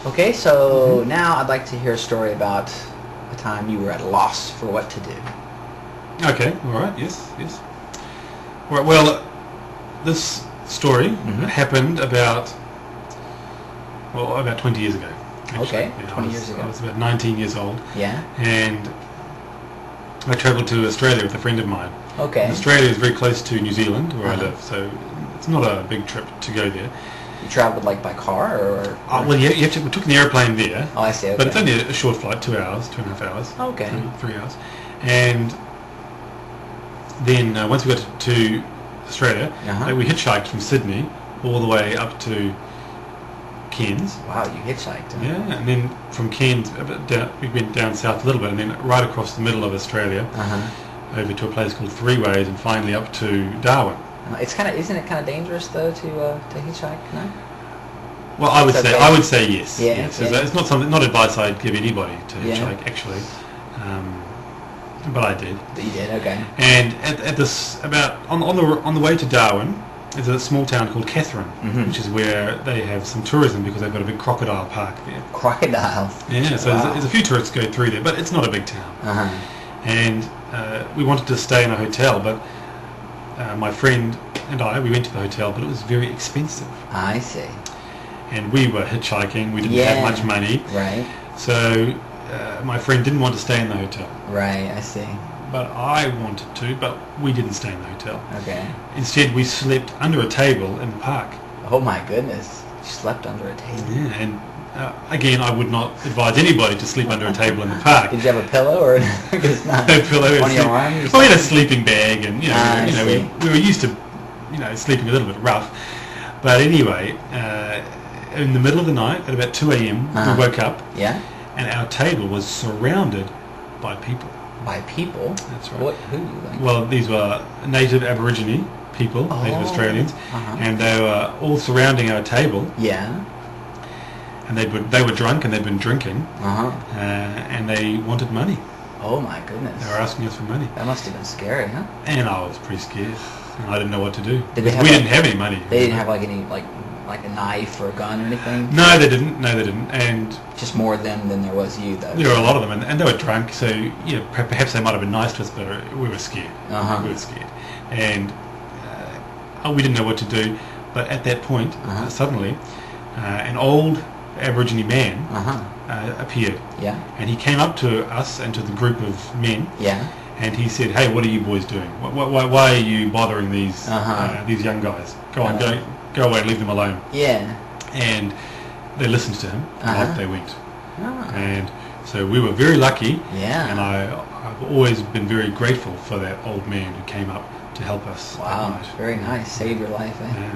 Okay, so now I'd like to hear a story about a time you were at a loss for what to do. Okay, all right, yes. All right, well, this story happened about 20 years ago. Actually. Okay, 20 years ago. I was about 19 years old. Yeah. And I travelled to Australia with a friend of mine. Okay. And Australia is very close to New Zealand, where I Uh-huh. live, so it's not a big trip to go there. You traveled like by car or? Well, you have to. We took an airplane there. Oh, I see. Okay. But it's only a short flight, 2 hours, 2.5 hours. Okay. 3 hours. And then once we got to Australia, we hitchhiked from Sydney all the way up to Cairns. Wow, you hitchhiked. Huh? Yeah, and then from Cairns, we went down south a little bit, and then right across the middle of Australia, over to a place called Three Ways, and finally up to Darwin. Isn't it kind of dangerous though to hitchhike? No. Well, I would say yes. Yeah, yes. yeah. It's not advice I'd give anybody to hitchhike actually, but I did. You did, okay. And at this on the way to Darwin, there's a small town called Katherine, which is where they have some tourism because they've got a big crocodile park there. Crocodiles. Yeah, so there's a few tourists go through there, but it's not a big town. And we wanted to stay in a hotel, but my friend and we went to the hotel, but it was very expensive. I see. And we were hitchhiking. We didn't have much money. Right. So my friend didn't want to stay in the hotel. Right, I see. But I wanted to, but we didn't stay in the hotel. Okay. Instead, we slept under a table in the park. Oh my goodness. You slept under a table. Yeah, and again, I would not advise anybody to sleep under a table in the park. Did you have a pillow or no pillow? On your arm? Well, we had a sleeping bag, and we were used to sleeping a little bit rough. But anyway, in the middle of the night, at about 2 a.m., we woke up. Yeah. And our table was surrounded by people. By people? That's right. Who? Like? Well, these were native Aborigine people, native Australians, and they were all surrounding our table. Yeah. And they were drunk and they'd been drinking, and they wanted money. Oh my goodness! They were asking us for money. That must have been scary, huh? And I was pretty scared. And I didn't know what to do. We didn't have any money. They didn't have like any like a knife or a gun or anything? No, they didn't. And just more of them than there was you, though. There were a lot of them, and they were drunk. So perhaps they might have been nice to us, but we were scared. We were scared, and we didn't know what to do. But at that point, suddenly, an old Aborigine man appeared. Yeah. And he came up to us and to the group of men. Yeah. And he said, "Hey, what are you boys doing? Why are you bothering these young guys? Go on, go away, leave them alone." Yeah. And they listened to him, and off they went. And so we were very lucky. Yeah. And I've always been very grateful for that old man who came up to help us. Wow, very nice. Saved your life, eh? Yeah.